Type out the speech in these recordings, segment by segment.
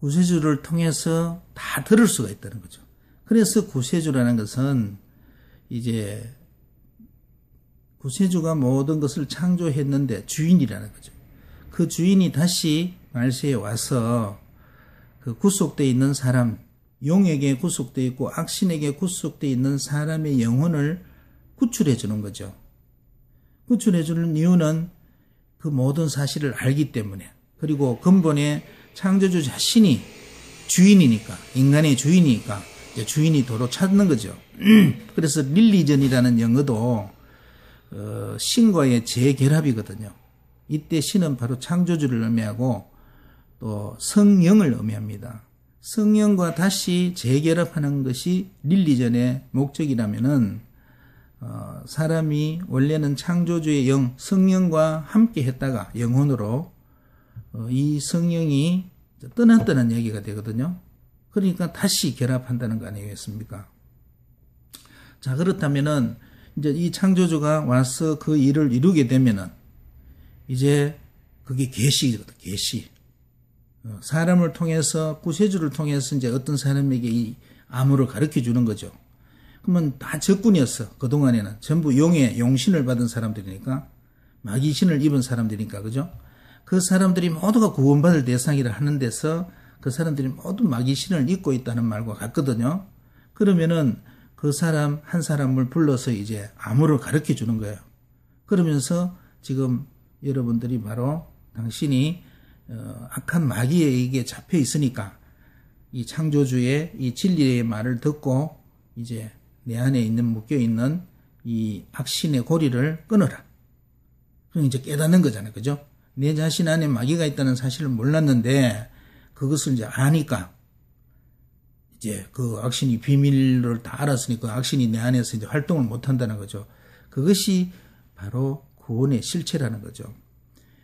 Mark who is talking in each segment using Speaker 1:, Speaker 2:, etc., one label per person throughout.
Speaker 1: 구세주를 통해서 다 들을 수가 있다는 거죠. 그래서 구세주라는 것은 이제 구세주가 모든 것을 창조했는데 주인이라는 거죠. 그 주인이 다시 말세에 와서 그 구속되어 있는 사람, 용에게 구속되어 있고 악신에게 구속되어 있는 사람의 영혼을 구출해 주는 거죠. 구출해 주는 이유는 그 모든 사실을 알기 때문에, 그리고 근본에 창조주 자신이 주인이니까, 인간의 주인이니까 주인이 도로 찾는 거죠. 그래서 릴리전이라는 영어도 신과의 재결합이거든요. 이때 신은 바로 창조주를 의미하고 또 성령을 의미합니다. 성령과 다시 재결합하는 것이 릴리전의 목적이라면은 사람이 원래는 창조주의 영, 성령과 함께 했다가 영혼으로 이 성령이 떠났다는 얘기가 되거든요. 그러니까 다시 결합한다는 거 아니겠습니까? 자, 그렇다면은 이제 이 창조주가 와서 그 일을 이루게 되면은 이제 그게 계시거든, 계시. 사람을 통해서, 구세주를 통해서 이제 어떤 사람에게 이 암호를 가르쳐 주는 거죠. 그러면 다 적군이었어. 그동안에는 전부 용신을 받은 사람들이니까, 마귀신을 입은 사람들이니까, 그죠? 그 사람들이 모두가 구원받을 대상이라 하는 데서 그 사람들이 모두 마귀신을 입고 있다는 말과 같거든요. 그러면은 그 사람 한 사람을 불러서 이제 암호를 가르쳐 주는 거예요. 그러면서 지금 여러분들이 바로 당신이 악한 마귀에게 잡혀 있으니까 이 창조주의 이 진리의 말을 듣고 이제 내 안에 있는 묶여 있는 이 악신의 고리를 끊어라. 그럼 이제 깨닫는 거잖아요, 그죠? 내 자신 안에 마귀가 있다는 사실을 몰랐는데 그것을 이제 아니까 이제 그 악신이 비밀을 다 알았으니까 악신이 내 안에서 이제 활동을 못 한다는 거죠. 그것이 바로 구원의 실체라는 거죠.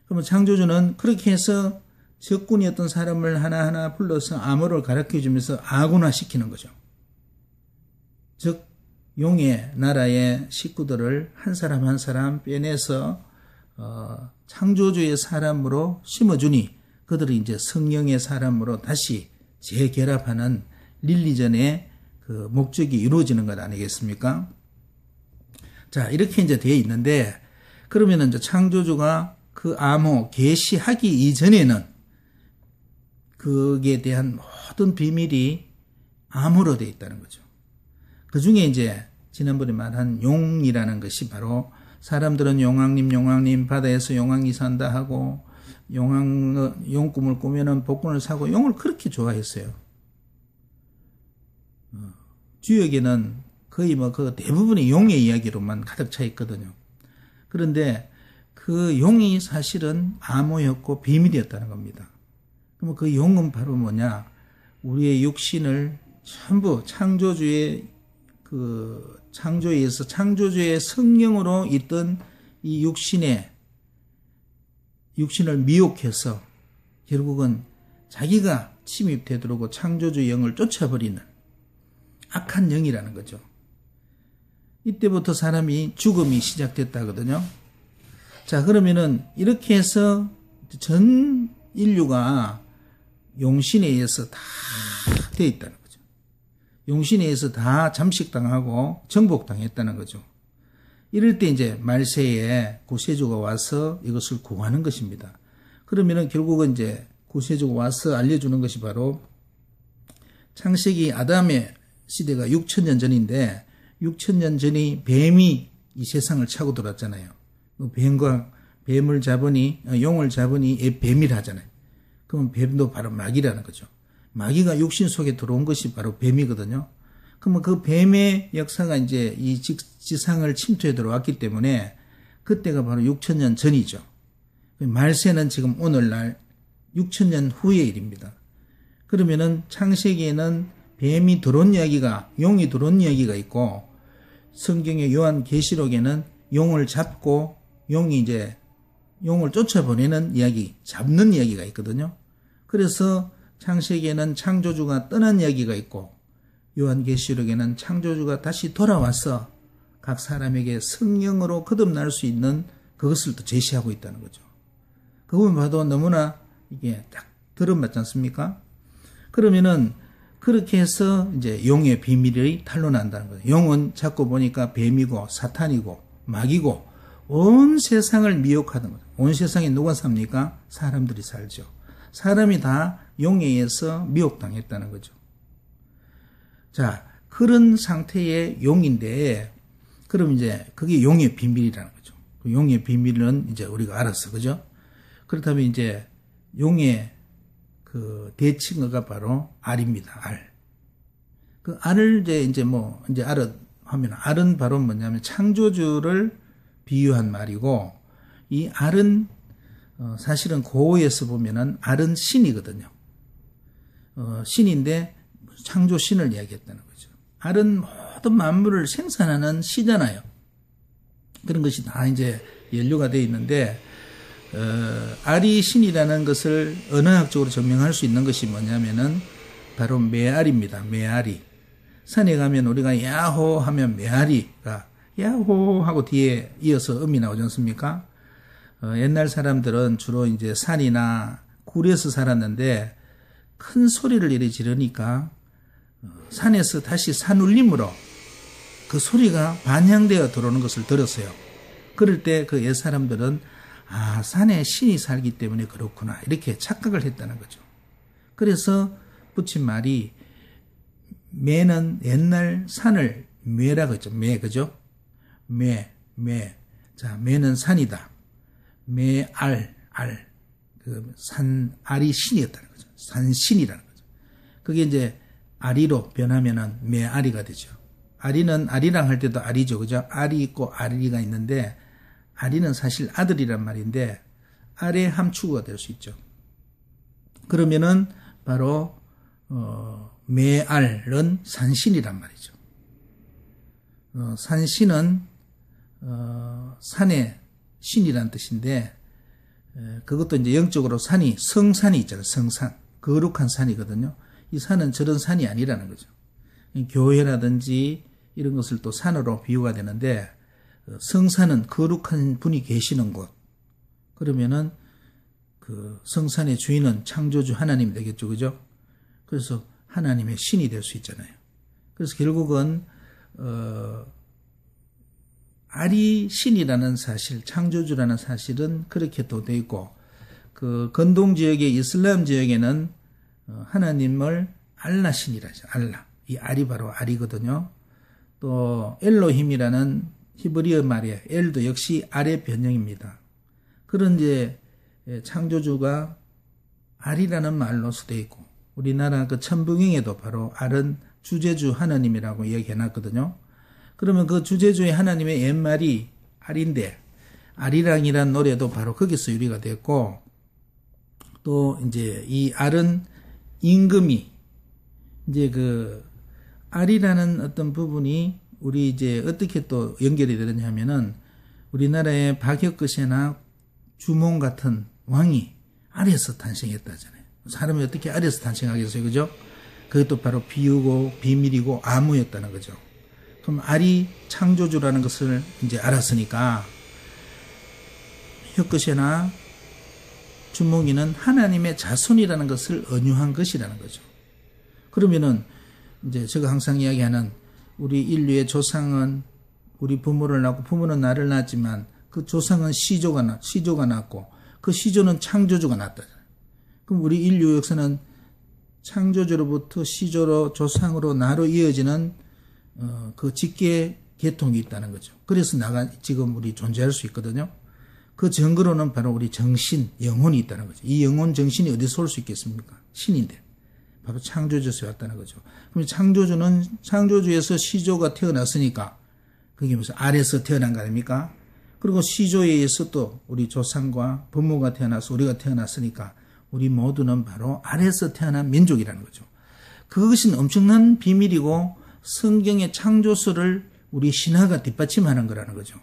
Speaker 1: 그러면 창조주는 그렇게 해서 적군이었던 사람을 하나하나 불러서 암호를 가르쳐 주면서 아군화시키는 거죠. 즉 용의 나라의 식구들을 한 사람 한 사람 빼내서 창조주의 사람으로 심어주니 그들은 이제 성령의 사람으로 다시 재결합하는 릴리전의 그 목적이 이루어지는 것 아니겠습니까? 자, 이렇게 이제 되어 있는데, 그러면은 이제 창조주가 그 암호 계시하기 이전에는 그에 대한 모든 비밀이 암호로 되어 있다는 거죠. 그 중에 이제 지난번에 말한 용이라는 것이 바로 사람들은 용왕님 바다에서 용왕이 산다 하고 용 꿈을 꾸면은 복권을 사고 용을 그렇게 좋아했어요. 주역에는 거의 그 대부분의 용의 이야기로만 가득 차 있거든요. 그런데 그 용이 사실은 암호였고 비밀이었다는 겁니다. 그럼 그 용은 바로 뭐냐? 우리의 육신을 전부 창조주의 그 창조에서 창조주의 성령으로 있던 이 육신을 미혹해서 결국은 자기가 침입되도록 창조주의 영을 쫓아버리는 악한 영이라는 거죠. 이때부터 사람이 죽음이 시작됐다거든요. 자, 그러면은 이렇게 해서 전 인류가 용신에 의해서 다 되어 있다는 거죠. 용신에 의해서 다 잠식당하고 정복당했다는 거죠. 이럴 때 이제 말세에 구세주가 와서 이것을 구하는 것입니다. 그러면은 결국은 이제 구세주가 와서 알려주는 것이 바로 창세기 아담의 시대가 6천년 전인데 6천년 전이 뱀이 이 세상을 차고 들어왔잖아요. 뱀을 잡으니 용을 잡으니 뱀이라 하잖아요. 그러면 뱀도 바로 마귀라는 거죠. 마귀가 육신 속에 들어온 것이 바로 뱀이거든요. 그러면 그 뱀의 역사가 이제 이 지상을 침투해 들어왔기 때문에 그때가 바로 6천년 전이죠. 말세는 지금 오늘날 6천년 후의 일입니다. 그러면은 창세기에는 뱀이 들어온 이야기가, 용이 들어온 이야기가 있고 성경의 요한계시록에는 용을 잡고 용이 이제 용을 쫓아보내는 이야기, 잡는 이야기가 있거든요. 그래서 창세기에는 창조주가 떠난 이야기가 있고 요한계시록에는 창조주가 다시 돌아와서 각 사람에게 성령으로 거듭날 수 있는 그것을 또 제시하고 있다는 거죠. 그것만 봐도 너무나 이게 딱 들어맞지 않습니까? 그러면은 그렇게 해서 이제 용의 비밀이 탄로난다는 거죠. 용은 자꾸 보니까 뱀이고 사탄이고 마귀고 온 세상을 미혹하는 거죠. 온 세상에 누가 삽니까? 사람들이 살죠. 사람이 다 용에 의해서 미혹당했다는 거죠. 자, 그런 상태의 용인데, 그럼 이제 그게 용의 비밀이라는 거죠. 그 용의 비밀은 이제 우리가 알았어, 그죠? 그렇다면 이제 용의 그 대칭어가 바로 알입니다. 알. 그 알을 이제 알을 하면 알은 바로 뭐냐면 창조주를 비유한 말이고, 이 알은 사실은 고어에서 보면은 알은 신이거든요. 신인데 창조 신을 이야기했다는 거죠. 알은 모든 만물을 생산하는 시잖아요. 그런 것이 다 이제 연료가 되어 있는데, 알이 신이라는 것을 언어학적으로 증명할 수 있는 것이 뭐냐면은 바로 메아리입니다. 메아리. 산에 가면 우리가 야호 하면 메아리가 야호 하고 뒤에 이어서 음이 나오지 않습니까? 옛날 사람들은 주로 이제 산이나 굴에서 살았는데 큰 소리를 이리 지르니까 산에서 다시 산울림으로 그 소리가 반향되어 들어오는 것을 들었어요. 그럴 때 그 옛 사람들은 아, 산에 신이 살기 때문에 그렇구나 이렇게 착각을 했다는 거죠. 그래서 붙인 말이 매는 옛날 산을 매라고 했죠. 매, 그죠? 매. 자, 매는 산이다. 매알, 알. 그 산알이 신이었다는 거죠. 산신이라는 거죠. 그게 이제 아리로 변하면은 매아리가 되죠. 아리는 아리랑 할 때도 아리죠. 그죠? 알이 있고 아리가 있는데 아리는 사실 아들이란 말인데 알의 함축어가 될 수 있죠. 그러면은 바로 매알은 산신이란 말이죠. 산신은 산의 신이란 뜻인데 그것도 이제 영적으로 산이 성산이 있잖아요. 성산. 거룩한 산이거든요. 이 산은 저런 산이 아니라는 거죠. 교회라든지 이런 것을 또 산으로 비유가 되는데 성산은 거룩한 분이 계시는 곳. 그러면은 그 성산의 주인은 창조주 하나님 되겠죠. 그죠? 그래서 하나님의 신이 될 수 있잖아요. 그래서 결국은 알이 신이라는 사실, 창조주라는 사실은 그렇게 또 돼 있고 그 건동 지역의 이슬람 지역에는 하나님을 알라 신이라죠. 알라. 이 알이 바로 알이거든요. 또 엘로힘이라는 히브리어 말이에요. 엘도 역시 알의 변형입니다. 그런 이제 창조주가 알이라는 말로서 되어 있고 우리나라 그 천부경에도 바로 알은 주제주 하나님이라고 이야기해놨거든요. 그러면 그 주제주의 하나님의 옛말이 알인데 알이랑이란 노래도 바로 거기서 유래가 됐고 또 이제 이 알은 임금이 이제 그 알이라는 어떤 부분이 우리 이제 어떻게 또 연결이 되느냐면은 우리나라의 박혁거세나 주몽 같은 왕이 알에서 탄생했다잖아요. 사람이 어떻게 알에서 탄생하겠어요, 그죠? 그것도 바로 비유고 비밀이고 암호였다는 거죠. 그럼 알이 창조주라는 것을 이제 알았으니까 혁거세나 주몽이는 하나님의 자손이라는 것을 언유한 것이라는 거죠. 그러면은 이제 제가 항상 이야기하는 우리 인류의 조상은 우리 부모를 낳고 부모는 나를 낳았지만 그 조상은 시조가 낳고 그 시조는 창조주가 낳았다잖아요. 그럼 우리 인류 역사는 창조주로부터 시조로 조상으로 나로 이어지는 그 직계 계통이 있다는 거죠. 그래서 지금 우리 존재할 수 있거든요. 그 증거로는 바로 우리 정신, 영혼이 있다는 거죠. 이 영혼 정신이 어디서 올 수 있겠습니까? 신인데. 바로 창조주에서 왔다는 거죠. 그럼 창조주는 창조주에서 시조가 태어났으니까 그게 무슨 알에서 태어난 거 아닙니까? 그리고 시조에 의해서 또 우리 조상과 부모가 태어나서 우리가 태어났으니까 우리 모두는 바로 알에서 태어난 민족이라는 거죠. 그것은 엄청난 비밀이고 성경의 창조설을 우리 신화가 뒷받침하는 거라는 거죠.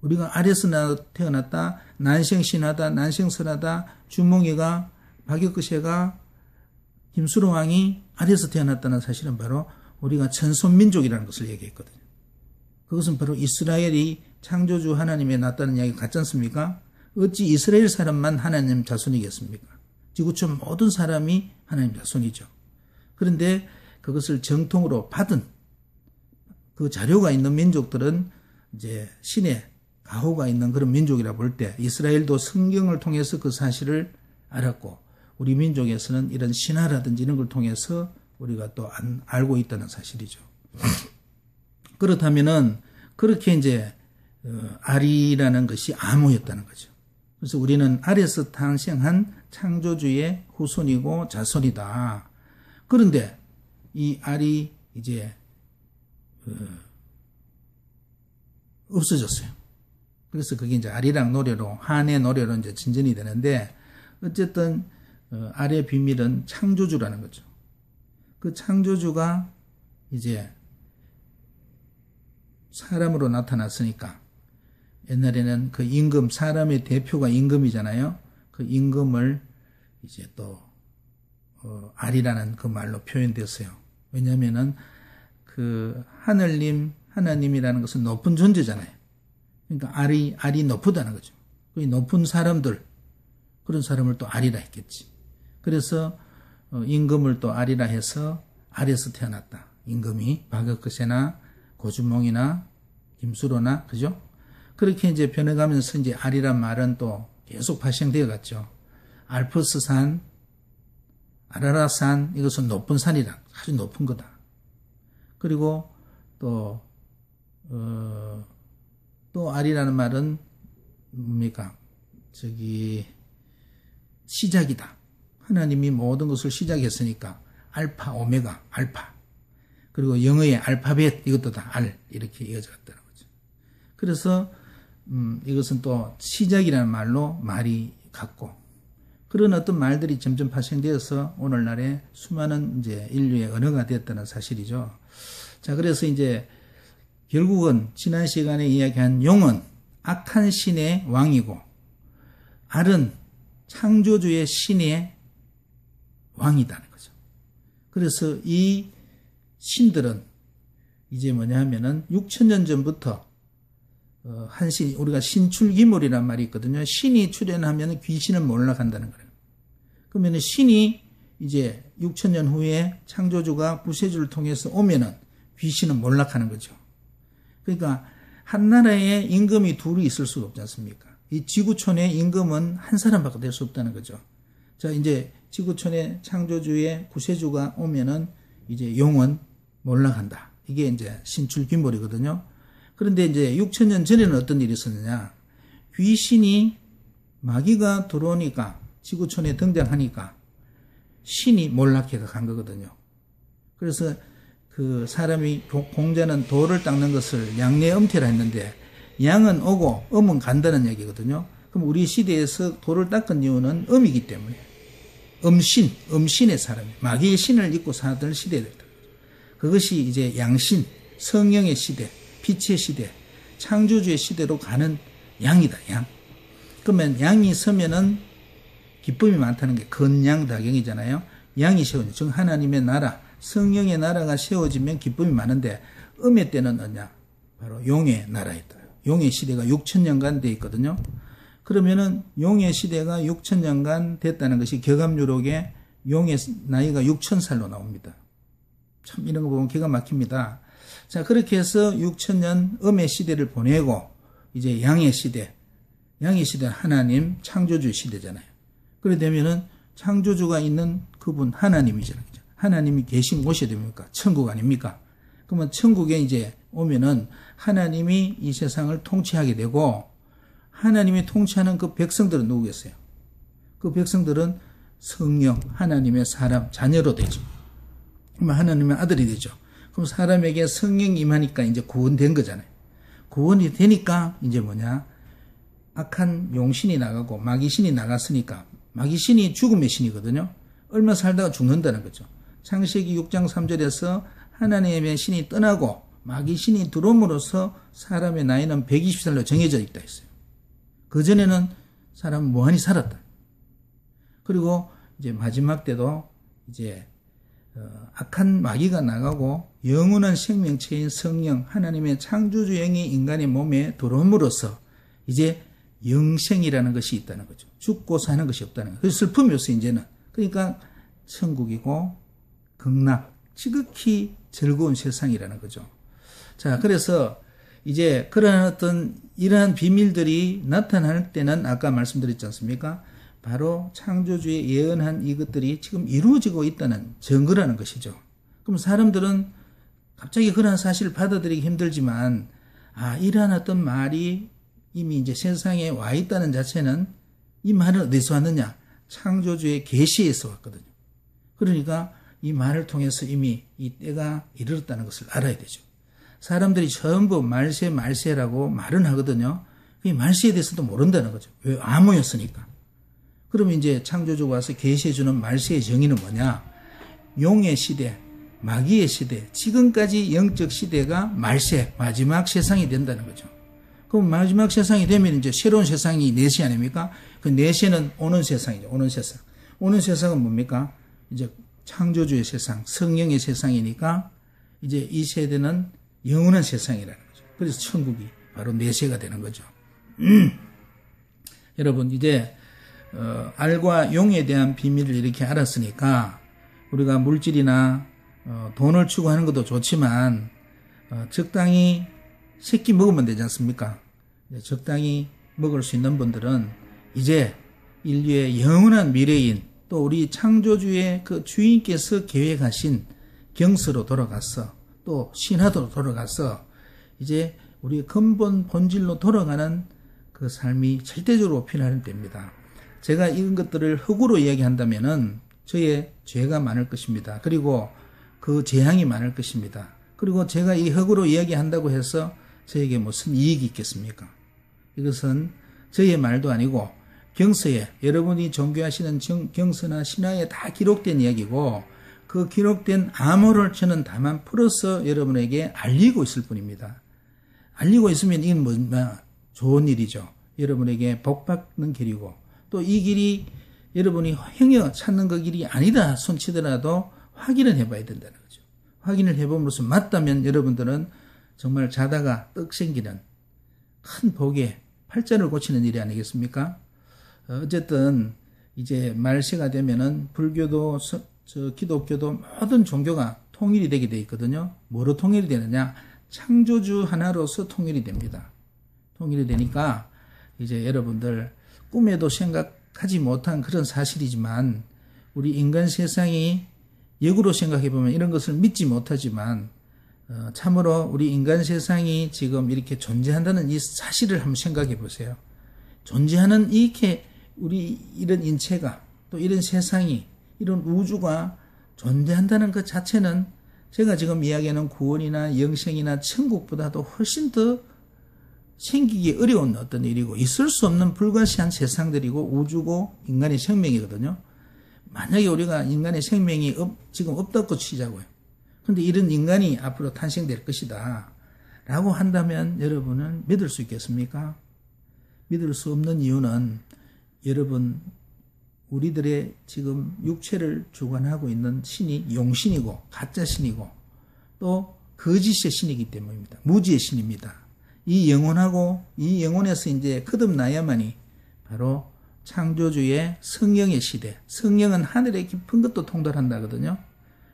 Speaker 1: 우리가 알에서 태어났다, 난생신하다, 난생설하다, 주몽이가, 박혁거세가, 김수롱왕이 알에서 태어났다는 사실은 바로 우리가 천손민족이라는 것을 얘기했거든요. 그것은 바로 이스라엘이 창조주 하나님에 낳았다는 이야기가 같지 않습니까? 어찌 이스라엘 사람만 하나님 자손이겠습니까? 지구촌 모든 사람이 하나님 자손이죠. 그런데 그것을 정통으로 받은 그 자료가 있는 민족들은 이제 신의 가호가 있는 그런 민족이라 볼 때 이스라엘도 성경을 통해서 그 사실을 알았고 우리 민족에서는 이런 신화라든지 이런 걸 통해서 우리가 또 알고 있다는 사실이죠. 그렇다면은 그렇게 이제 아리라는 것이 암호였다는 거죠. 그래서 우리는 아래서 탄생한 창조주의 후손이고 자손이다. 그런데 이 알이 이제 없어졌어요. 그래서 그게 이제 아리랑 노래로 한의 노래로 이제 진전이 되는데 어쨌든 알의 비밀은 창조주라는 거죠. 그 창조주가 이제 사람으로 나타났으니까 옛날에는 그 임금, 사람의 대표가 임금이잖아요. 그 임금을 이제 또 알이라는 그 말로 표현됐어요. 왜냐하면은 그 하나님이라는 것은 높은 존재잖아요. 그러니까 알이 높다는 거죠. 그 높은 사람들, 그런 사람을 또 알이라 했겠지. 그래서 임금을 또 알이라 해서 알에서 태어났다. 임금이 박역거세나 고주몽이나 김수로나 그죠? 그렇게 이제 변해가면서 이제 알이란 말은 또 계속 발생되어 갔죠. 알프스산, 아라라산, 이것은 높은 산이다. 아주 높은 거다. 그리고 또 알이라는 말은 뭡니까? 시작이다. 하나님이 모든 것을 시작했으니까 알파, 오메가, 알파. 그리고 영어의 알파벳, 이것도 다 알, 이렇게 이어져 갔다는 거죠. 그래서 이것은 또 시작이라는 말로 말이 같고 그런 어떤 말들이 점점 발생되어서 오늘날에 수많은 이제 인류의 언어가 되었다는 사실이죠. 자, 그래서 이제 결국은 지난 시간에 이야기한 용은 악한 신의 왕이고 알은 창조주의 신의 왕이라는 거죠. 그래서 이 신들은 이제 뭐냐 하면은 6,000년 전부터 우리가 신출기몰이란 말이 있거든요. 신이 출현하면 귀신은 몰락한다는 거예요. 그러면 신이 이제 6,000년 후에 창조주가 구세주를 통해서 오면은 귀신은 몰락하는 거죠. 그러니까 한 나라에 임금이 둘이 있을 수가 없지 않습니까? 이 지구촌의 임금은 한 사람밖에 될 수 없다는 거죠. 자, 이제 지구촌의 창조주의 구세주가 오면은 이제 용은 몰락한다. 이게 이제 신출귀몰이거든요. 그런데 이제 6,000년 전에는 어떤 일이 있었느냐. 귀신이 마귀가 들어오니까 지구촌에 등장하니까 신이 몰락해 간 거거든요. 그래서 그 사람이 공자는 돌을 닦는 것을 양내엄태라 했는데 양은 오고 음은 간다는 얘기거든요. 그럼 우리 시대에서 돌을 닦은 이유는 음이기 때문에 음신의 사람이 마귀의 신을 입고 살던 시대였다. 그것이 이제 양신, 성령의 시대, 빛의 시대, 창조주의 시대로 가는 양이다. 양. 그러면 양이 서면은 기쁨이 많다는 게 건양다경이잖아요. 양이 세워져. 즉 하나님의 나라, 성령의 나라가 세워지면 기쁨이 많은데 음의 때는 뭐냐? 바로 용의 나라였다. 용의 시대가 6,000년간 돼 있거든요. 그러면은 용의 시대가 6,000년간 됐다는 것이 격암유록에 용의 나이가 6,000살로 나옵니다. 참 이런 거 보면 기가 막힙니다. 자, 그렇게 해서 6,000년 음의 시대를 보내고 이제 양의 시대는 하나님 창조주 시대잖아요. 그래 되면은 창조주가 있는 그분 하나님이잖아요. 하나님이 계신 곳이 됩니까? 천국 아닙니까? 그러면 천국에 이제 오면은 하나님이 이 세상을 통치하게 되고 하나님이 통치하는 그 백성들은 누구겠어요? 그 백성들은 성령, 하나님의 사람, 자녀로 되죠. 그러면 하나님의 아들이 되죠. 그럼 사람에게 성령이 임하니까 이제 구원된 거잖아요. 구원이 되니까 이제 뭐냐? 악한 용신이 나가고 마귀신이 나갔으니까 마귀신이 죽음의 신이거든요. 얼마 살다가 죽는다는 거죠. 창세기 6장 3절에서 하나님의 신이 떠나고 마귀신이 들어옴으로써 사람의 나이는 120살로 정해져 있다 했어요. 그전에는 사람은 무한히 살았다. 그리고 이제 마지막 때도 이제 악한 마귀가 나가고 영원한 생명체인 성령 하나님의 창조주 영이 인간의 몸에 들어옴으로써 이제 영생이라는 것이 있다는 거죠. 죽고 사는 것이 없다는 거죠. 그래서 슬픔이 없어요. 이제는. 그러니까 천국이고 극락, 지극히 즐거운 세상이라는 거죠. 자, 그래서 이제 그러한 어떤 이러한 비밀들이 나타날 때는 아까 말씀드렸지 않습니까? 바로 창조주의 예언한 이것들이 지금 이루어지고 있다는 증거라는 것이죠. 그럼 사람들은 갑자기 그러한 사실을 받아들이기 힘들지만, 이러한 어떤 말이 이미 이제 세상에 와 있다는 자체는 이 말은 어디서 왔느냐? 창조주의 계시에서 왔거든요. 그러니까 이 말을 통해서 이미 이 때가 이르렀다는 것을 알아야 되죠. 사람들이 전부 말세라고 말은 하거든요. 이 말세에 대해서도 모른다는 거죠. 왜? 암호였으니까. 그러면 이제 창조주가 와서 계시해주는 말세의 정의는 뭐냐? 용의 시대, 마귀의 시대, 지금까지 영적 시대가 말세, 마지막 세상이 된다는 거죠. 그럼 마지막 세상이 되면 이제 새로운 세상이 내세 아닙니까? 그 내세는 오는 세상이죠. 오는 세상. 오는 세상은 뭡니까? 이제 창조주의 세상, 성령의 세상이니까 이제 이 세대는 영원한 세상이라는 거죠. 그래서 천국이 바로 내세가 되는 거죠. 여러분, 이제 알과 용에 대한 비밀을 이렇게 알았으니까 우리가 물질이나 돈을 추구하는 것도 좋지만 적당히 새끼 먹으면 되지 않습니까? 적당히 먹을 수 있는 분들은 이제 인류의 영원한 미래인 또 우리 창조주의 그 주인께서 계획하신 경서로 돌아가서 또 신화로 돌아가서 이제 우리의 근본 본질로 돌아가는 그 삶이 절대적으로 필요한 때입니다. 제가 이런 것들을 흑으로 이야기한다면은 저의 죄가 많을 것입니다. 그리고 그 재앙이 많을 것입니다. 그리고 제가 이 흑으로 이야기한다고 해서 저에게 무슨 이익이 있겠습니까? 이것은 저의 말도 아니고 경서에, 여러분이 종교하시는 경서나 신화에 다 기록된 이야기고 그 기록된 암호를 저는 다만 풀어서 여러분에게 알리고 있을 뿐입니다. 알리고 있으면 이건 뭐냐? 좋은 일이죠. 여러분에게 복받는 길이고 또 이 길이 여러분이 행여 찾는 그 길이 아니다 손치더라도 확인을 해봐야 된다는 거죠. 확인을 해봄으로써 맞다면 여러분들은 정말 자다가 떡 생기는 큰 복에 팔자를 고치는 일이 아니겠습니까? 어쨌든 이제 말세가 되면은 불교도 기독교도 모든 종교가 통일이 되게 돼 있거든요. 뭐로 통일이 되느냐? 창조주 하나로서 통일이 됩니다. 통일이 되니까 이제 여러분들 꿈에도 생각하지 못한 그런 사실이지만 우리 인간 세상이 역으로 생각해보면 이런 것을 믿지 못하지만 참으로 우리 인간 세상이 지금 이렇게 존재한다는 이 사실을 한번 생각해 보세요. 존재하는 이렇게 우리 이런 인체가 또 이런 세상이 이런 우주가 존재한다는 것 자체는 제가 지금 이야기하는 구원이나 영생이나 천국보다도 훨씬 더 생기기 어려운 어떤 일이고 있을 수 없는 불가시한 세상들이고 우주고 인간의 생명이거든요. 만약에 우리가 인간의 생명이 지금 없다고 치자고요. 그런데 이런 인간이 앞으로 탄생될 것이다 라고 한다면 여러분은 믿을 수 있겠습니까? 믿을 수 없는 이유는 여러분 우리들의 지금 육체를 주관하고 있는 신이 용신이고 가짜신이고 또 거짓의 신이기 때문입니다. 무지의 신입니다. 이 영혼하고 이 영혼에서 이제 거듭나야만이 바로 창조주의 성령의 시대, 성령은 하늘의 깊은 것도 통달한다거든요.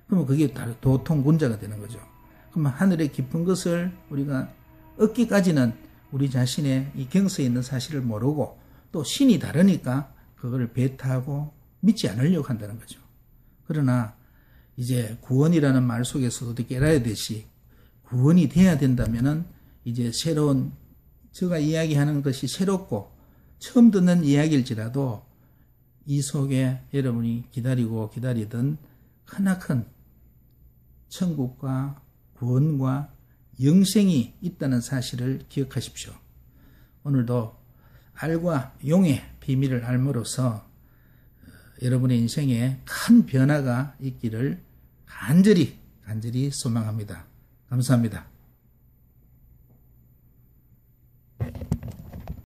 Speaker 1: 그러면 그게 도통군자가 되는 거죠. 그러면 하늘의 깊은 것을 우리가 얻기까지는 우리 자신의 이 경서에 있는 사실을 모르고 또 신이 다르니까 그걸 배타하고 믿지 않으려고 한다는 거죠. 그러나 이제 구원이라는 말 속에서도 깨달아야 되시 구원이 돼야 된다면은 이제 새로운 제가 이야기하는 것이 새롭고 처음 듣는 이야기일지라도 이 속에 여러분이 기다리고 기다리던 크나큰 천국과 구원과 영생이 있다는 사실을 기억하십시오. 오늘도 알과 용의 비밀을 알므로써 여러분의 인생에 큰 변화가 있기를 간절히 소망합니다. 감사합니다.